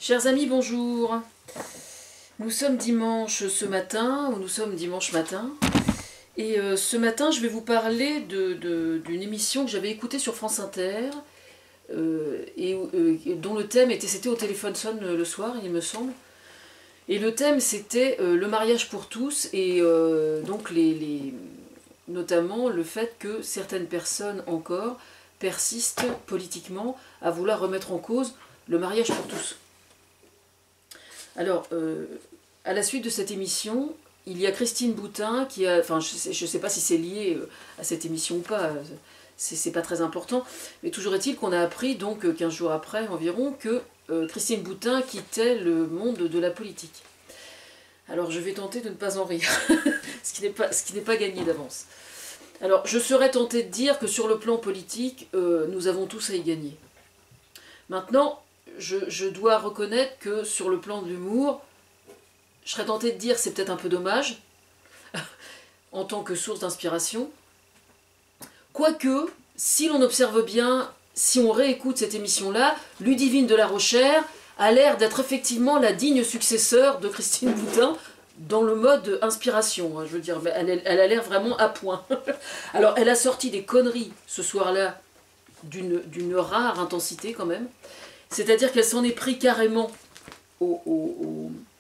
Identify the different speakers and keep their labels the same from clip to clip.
Speaker 1: Chers amis, bonjour. Nous sommes dimanche ce matin, ou nous sommes dimanche matin, et ce matin je vais vous parler d'une émission que j'avais écoutée sur France Inter, dont le thème c'était Au téléphone sonne le soir, il me semble. Et le thème c'était le mariage pour tous, et donc notamment le fait que certaines personnes encore persistent politiquement à vouloir remettre en cause le mariage pour tous. Alors, à la suite de cette émission, il y a Christine Boutin qui a... Enfin, je ne sais pas si c'est lié à cette émission ou pas, c'est pas très important, mais toujours est-il qu'on a appris, donc 15 jours après environ, que Christine Boutin quittait le monde de la politique. Alors, je vais tenter de ne pas en rire, ce qui n'est pas gagné d'avance. Alors, je serais tentée de dire que sur le plan politique, nous avons tous à y gagner. Maintenant, je dois reconnaître que sur le plan de l'humour, je serais tentée de dire que c'est peut-être un peu dommage, en tant que source d'inspiration. Quoique, si l'on observe bien, si on réécoute cette émission-là, Ludivine de la Rochère a l'air d'être effectivement la digne successeur de Christine Boutin dans le mode inspiration. Je veux dire, elle a l'air vraiment à point. Alors, elle a sorti des conneries ce soir-là d'une rare intensité quand même. C'est-à-dire qu'elle s'en est pris carrément aux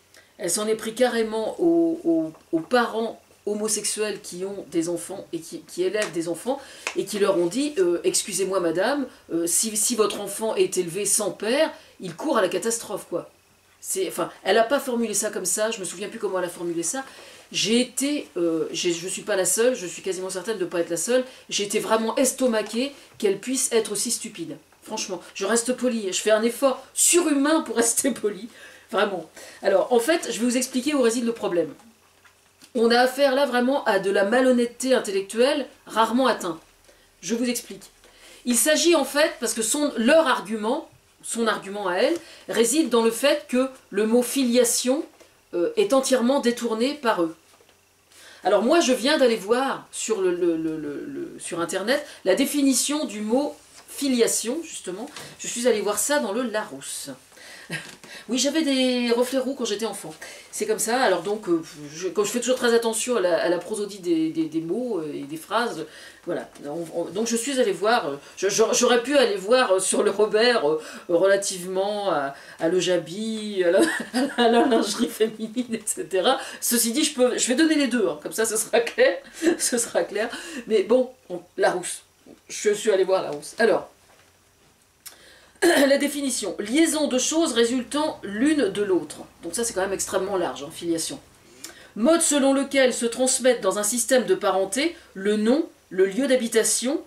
Speaker 1: parents homosexuels qui ont des enfants et qui élèvent des enfants et qui leur ont dit excusez-moi madame, si votre enfant est élevé sans père, il court à la catastrophe quoi. Enfin, elle n'a pas formulé ça comme ça, je me souviens plus comment elle a formulé ça. Je suis pas la seule, je suis quasiment certaine de ne pas être la seule, j'ai été vraiment estomaquée qu'elle puisse être aussi stupide. Franchement, je reste polie, je fais un effort surhumain pour rester polie, vraiment. Alors, en fait, je vais vous expliquer où réside le problème. On a affaire là vraiment à de la malhonnêteté intellectuelle rarement atteinte. Je vous explique. Il s'agit en fait, parce que son argument à elle, réside dans le fait que le mot filiation est entièrement détourné par eux. Alors moi, je viens d'aller voir sur Internet la définition du mot filiation, justement. Je suis allée voir ça dans le Larousse. Oui, j'avais des reflets roux quand j'étais enfant. C'est comme ça, alors donc, comme je fais toujours très attention à la prosodie des mots et des phrases, voilà. Donc je suis allée voir, j'aurais pu aller voir sur le Robert relativement à l'Ojabi, à la lingerie féminine, etc. Ceci dit, je vais donner les deux, hein, comme ça ce sera clair, ce sera clair. Mais bon, Larousse. Je suis allée voir Larousse. Alors, la définition. Liaison de choses résultant l'une de l'autre. Donc ça c'est quand même extrêmement large, hein, filiation. Mode selon lequel se transmettent dans un système de parenté le nom, le lieu d'habitation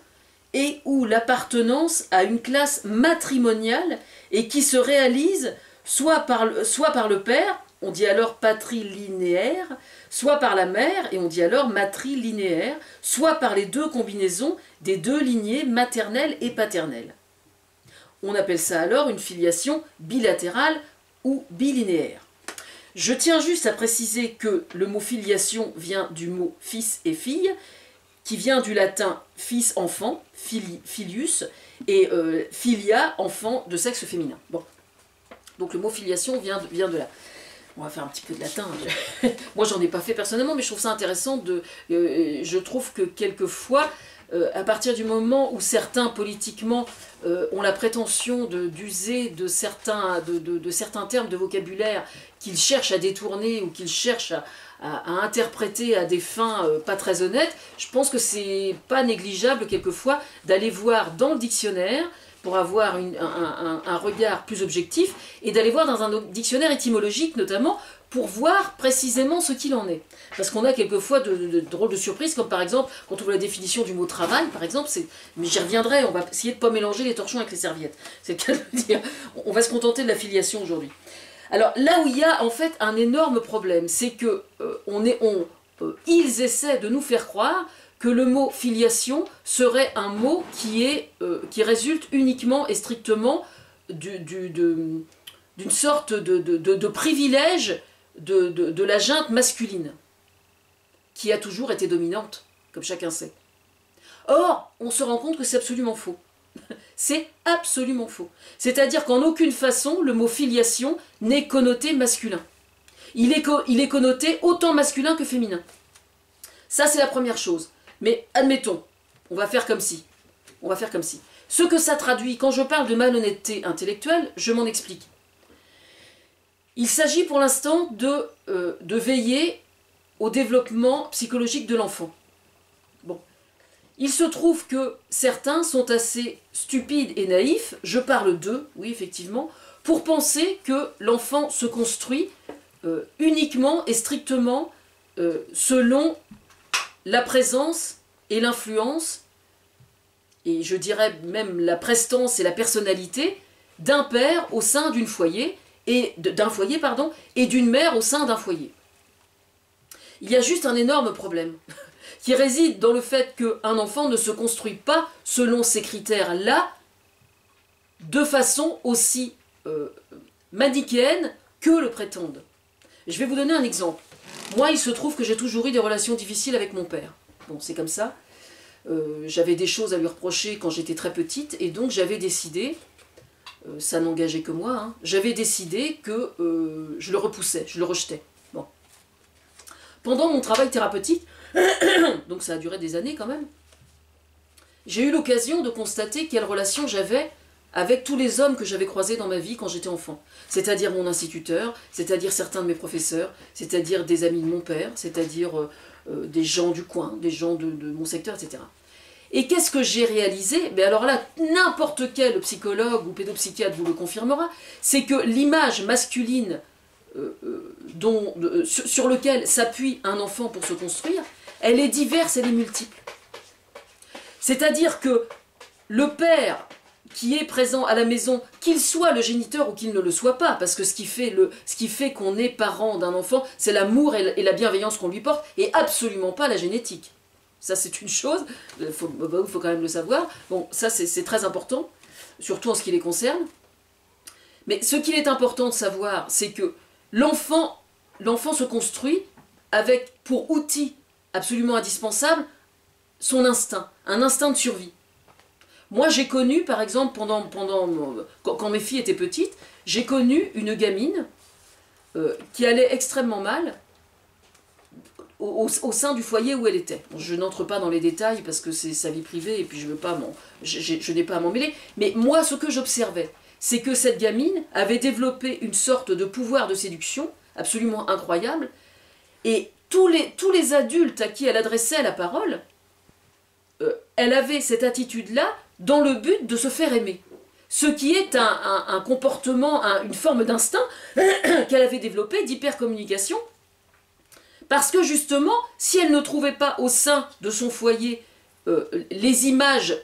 Speaker 1: et ou l'appartenance à une classe matrimoniale et qui se réalise soit par le père, on dit alors patrilinéaire, soit par la mère, et on dit alors matrilinéaire, soit par les deux combinaisons des deux lignées maternelle et paternelle. On appelle ça alors une filiation bilatérale ou bilinéaire. Je tiens juste à préciser que le mot filiation vient du mot fils et fille, qui vient du latin fils-enfant, filius, et filia, enfant de sexe féminin. Bon. Donc le mot filiation vient de là. On va faire un petit peu de latin. Moi, j'en ai pas fait personnellement, mais je trouve ça intéressant. Je trouve que quelquefois, à partir du moment où certains politiquement ont la prétention d'user de certains termes de vocabulaire qu'ils cherchent à détourner ou qu'ils cherchent à interpréter à des fins pas très honnêtes, je pense que c'est pas négligeable quelquefois d'aller voir dans le dictionnaire pour avoir un regard plus objectif, et d'aller voir dans un dictionnaire étymologique notamment, pour voir précisément ce qu'il en est. Parce qu'on a quelquefois de drôles de surprises, comme par exemple, quand on voit la définition du mot travail, par exemple, mais j'y reviendrai, on va essayer de ne pas mélanger les torchons avec les serviettes. C'est le cas de le dire. On va se contenter de la filiation aujourd'hui. Alors là où il y a en fait un énorme problème, c'est que ils essaient de nous faire croire que le mot filiation serait un mot qui résulte uniquement et strictement d'une sorte de privilège de la junte masculine, qui a toujours été dominante, comme chacun sait. Or, on se rend compte que c'est absolument faux. C'est absolument faux. C'est-à-dire qu'en aucune façon, le mot filiation n'est connoté masculin. Il est connoté autant masculin que féminin. Ça, c'est la première chose. Mais admettons, on va faire comme si. On va faire comme si. Ce que ça traduit, quand je parle de malhonnêteté intellectuelle, je m'en explique. Il s'agit pour l'instant de veiller au développement psychologique de l'enfant. Bon. Il se trouve que certains sont assez stupides et naïfs, je parle d'eux, oui effectivement, pour penser que l'enfant se construit uniquement et strictement selon la présence et l'influence, et je dirais même la prestance et la personnalité d'un père au sein d'un foyer, et d'une mère au sein d'un foyer. Il y a juste un énorme problème qui réside dans le fait qu'un enfant ne se construit pas selon ces critères-là de façon aussi manichéenne que le prétendent. Je vais vous donner un exemple. Moi, il se trouve que j'ai toujours eu des relations difficiles avec mon père. Bon, c'est comme ça. J'avais des choses à lui reprocher quand j'étais très petite, et donc j'avais décidé, ça n'engageait que moi, hein, j'avais décidé que je le repoussais, je le rejetais. Bon. Pendant mon travail thérapeutique, donc ça a duré des années quand même, j'ai eu l'occasion de constater quelle relation j'avais avec tous les hommes que j'avais croisés dans ma vie quand j'étais enfant. C'est-à-dire mon instituteur, c'est-à-dire certains de mes professeurs, c'est-à-dire des amis de mon père, c'est-à-dire des gens du coin, des gens de mon secteur, etc. Et qu'est-ce que j'ai réalisé? Ben alors là, n'importe quel psychologue ou pédopsychiatre vous le confirmera, c'est que l'image masculine sur lequel s'appuie un enfant pour se construire, elle est diverse, elle est multiple. C'est-à-dire que le père qui est présent à la maison, qu'il soit le géniteur ou qu'il ne le soit pas, parce que ce qui fait qu'on est parent d'un enfant, c'est l'amour et la bienveillance qu'on lui porte, et absolument pas la génétique. Ça, c'est une chose, il faut quand même le savoir. Bon, ça, c'est très important, surtout en ce qui les concerne. Mais ce qu'il est important de savoir, c'est que l'enfant se construit avec, pour outil absolument indispensable, son instinct, un instinct de survie. Moi, j'ai connu, par exemple, quand mes filles étaient petites, j'ai connu une gamine qui allait extrêmement mal au sein du foyer où elle était. Bon, je n'entre pas dans les détails parce que c'est sa vie privée et puis je n'ai pas à m'en mêler. Mais moi, ce que j'observais, c'est que cette gamine avait développé une sorte de pouvoir de séduction absolument incroyable, et tous les adultes à qui elle adressait la parole, elle avait cette attitude-là dans le but de se faire aimer. Ce qui est un comportement, une forme d'instinct qu'elle avait développé, d'hypercommunication, parce que justement, si elle ne trouvait pas au sein de son foyer les images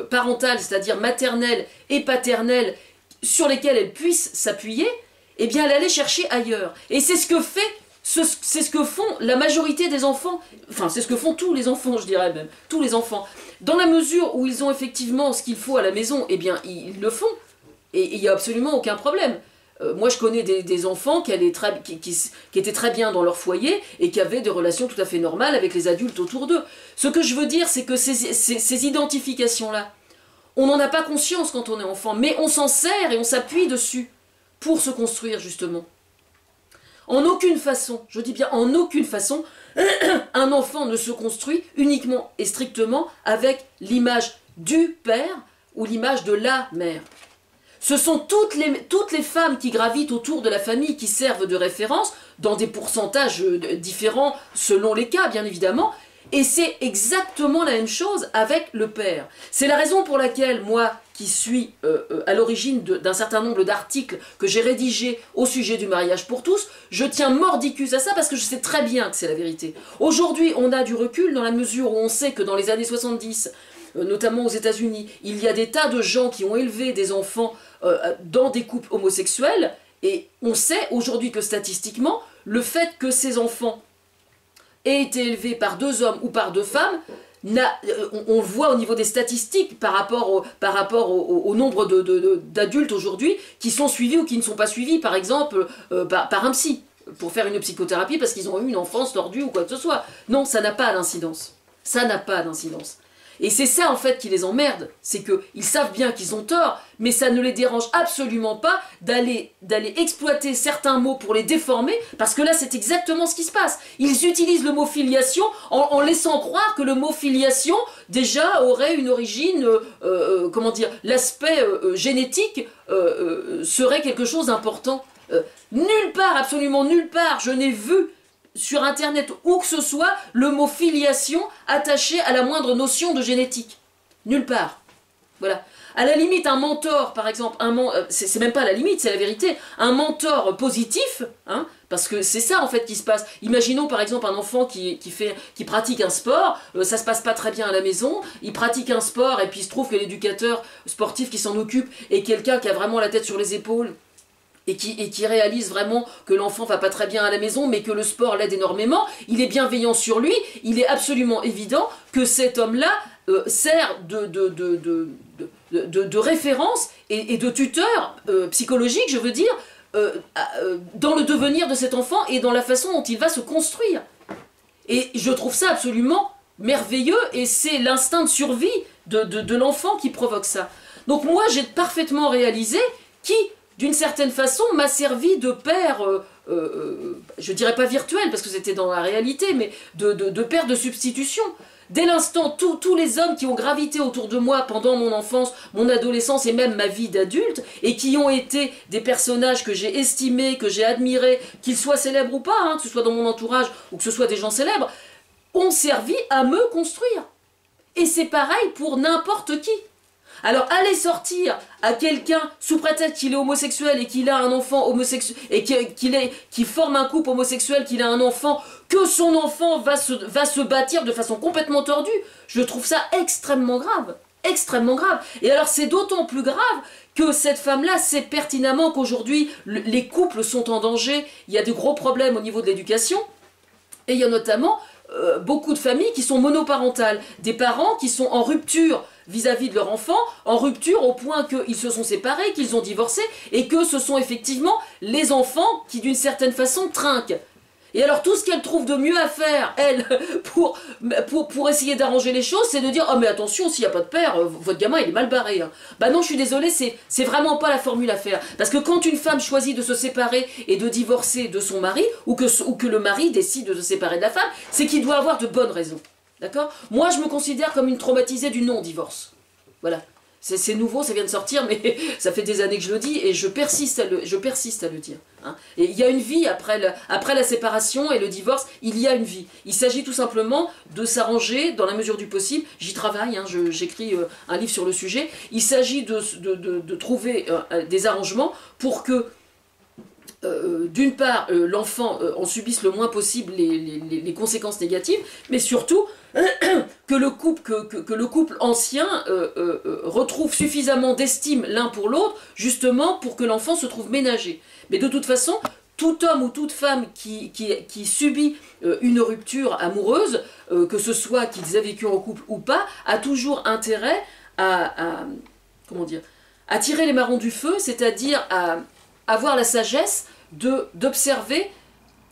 Speaker 1: parentales, c'est-à-dire maternelles et paternelles, sur lesquelles elle puisse s'appuyer, eh bien elle allait chercher ailleurs. Et c'est ce que font la majorité des enfants, enfin c'est ce que font tous les enfants, je dirais même, tous les enfants. Dans la mesure où ils ont effectivement ce qu'il faut à la maison, eh bien ils le font, et il n'y a absolument aucun problème. Moi je connais des enfants qui étaient très bien dans leur foyer et qui avaient des relations tout à fait normales avec les adultes autour d'eux. Ce que je veux dire, c'est que ces identifications-là, on n'en a pas conscience quand on est enfant, mais on s'en sert et on s'appuie dessus pour se construire justement. En aucune façon, je dis bien en aucune façon, un enfant ne se construit uniquement et strictement avec l'image du père ou l'image de la mère. Ce sont toutes les femmes qui gravitent autour de la famille qui servent de référence, dans des pourcentages différents selon les cas, bien évidemment, et c'est exactement la même chose avec le père. C'est la raison pour laquelle moi, qui suis à l'origine d'un certain nombre d'articles que j'ai rédigés au sujet du mariage pour tous, je tiens mordicus à ça parce que je sais très bien que c'est la vérité. Aujourd'hui, on a du recul dans la mesure où on sait que dans les années 70, notamment aux États-Unis, il y a des tas de gens qui ont élevé des enfants dans des couples homosexuels, et on sait aujourd'hui que statistiquement, le fait que ces enfants aient été élevés par 2 hommes ou par 2 femmes, on voit au niveau des statistiques par rapport au nombre d'adultes aujourd'hui qui sont suivis ou qui ne sont pas suivis, par exemple, par un psy, pour faire une psychothérapie parce qu'ils ont eu une enfance tordue ou quoi que ce soit. Non, ça n'a pas d'incidence. Ça n'a pas d'incidence. Et c'est ça en fait qui les emmerde, c'est qu'ils savent bien qu'ils ont tort, mais ça ne les dérange absolument pas d'aller exploiter certains mots pour les déformer, parce que là c'est exactement ce qui se passe. Ils utilisent le mot filiation en laissant croire que le mot filiation déjà aurait une origine, comment dire, l'aspect génétique serait quelque chose d'important. Nulle part, absolument nulle part, je n'ai vu sur internet où que ce soit le mot filiation attaché à la moindre notion de génétique. Nulle part. Voilà. À la limite, un mentor, par exemple, c'est même pas à la limite, c'est la vérité, un mentor positif, hein, parce que c'est ça en fait qui se passe. Imaginons par exemple un enfant qui pratique un sport, ça se passe pas très bien à la maison, il pratique un sport et puis il se trouve que l'éducateur sportif qui s'en occupe est quelqu'un qui a vraiment la tête sur les épaules, et qui réalise vraiment que l'enfant va pas très bien à la maison, mais que le sport l'aide énormément, il est bienveillant sur lui, il est absolument évident que cet homme-là sert de référence et de tuteur psychologique, je veux dire, dans le devenir de cet enfant et dans la façon dont il va se construire. Et je trouve ça absolument merveilleux, et c'est l'instinct de survie de l'enfant qui provoque ça. Donc moi, j'ai parfaitement réalisé qui, d'une certaine façon, m'a servi de père, je dirais pas virtuel, parce que c'était dans la réalité, mais de père de substitution. Dès l'instant, tous les hommes qui ont gravité autour de moi pendant mon enfance, mon adolescence et même ma vie d'adulte, et qui ont été des personnages que j'ai estimés, que j'ai admirés, qu'ils soient célèbres ou pas, hein, que ce soit dans mon entourage ou que ce soit des gens célèbres, ont servi à me construire. Et c'est pareil pour n'importe qui. Alors aller sortir à quelqu'un sous prétexte qu'il est homosexuel et qu'il a un enfant homosexuel et qu'il forme un couple homosexuel, qu'il a un enfant, que son enfant va se bâtir de façon complètement tordue, je trouve ça extrêmement grave. Extrêmement grave. Et alors c'est d'autant plus grave que cette femme-là sait pertinemment qu'aujourd'hui les couples sont en danger, il y a de gros problèmes au niveau de l'éducation, et il y a notamment beaucoup de familles qui sont monoparentales, des parents qui sont en rupture vis-à-vis de leur enfant, en rupture au point qu'ils se sont séparés, qu'ils ont divorcé, et que ce sont effectivement les enfants qui d'une certaine façon trinquent. Et alors tout ce qu'elle trouve de mieux à faire, elle, pour essayer d'arranger les choses, c'est de dire « Oh mais attention, s'il n'y a pas de père, votre gamin il est mal barré. Hein. » Bah non, je suis désolée, c'est vraiment pas la formule à faire. Parce que quand une femme choisit de se séparer et de divorcer de son mari, ou que le mari décide de se séparer de la femme, c'est qu'il doit avoir de bonnes raisons. D'accord ? Moi je me considère comme une traumatisée du non-divorce. Voilà. C'est nouveau, ça vient de sortir, mais ça fait des années que je le dis et je persiste à le dire. Hein. Et il y a une vie après la séparation et le divorce, il y a une vie. Il s'agit tout simplement de s'arranger dans la mesure du possible. J'y travaille, hein, j'écris un livre sur le sujet. Il s'agit de trouver des arrangements pour que d'une part, l'enfant en subisse le moins possible les conséquences négatives, mais surtout que le couple ancien retrouve suffisamment d'estime l'un pour l'autre, justement pour que l'enfant se trouve ménagé. Mais de toute façon, tout homme ou toute femme qui subit une rupture amoureuse, que ce soit qu'ils aient vécu en couple ou pas, a toujours intérêt à tirer les marrons du feu, c'est-à-dire à avoir la sagesse d'observer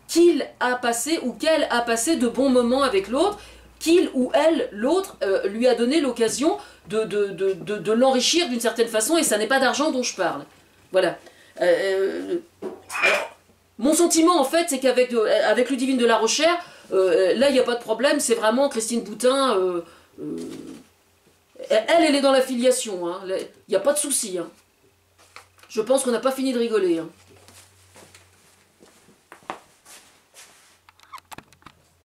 Speaker 1: qu'il a passé ou qu'elle a passé de bons moments avec l'autre, qu'il ou elle, l'autre, lui a donné l'occasion de l'enrichir d'une certaine façon, et ça n'est pas d'argent dont je parle. Voilà. Alors, mon sentiment, en fait, c'est qu'avec Ludivine de la Rochère, là, il n'y a pas de problème, c'est vraiment Christine Boutin, elle est dans l'affiliation, hein, il n'y a pas de souci. Hein. Je pense qu'on n'a pas fini de rigoler. Hein.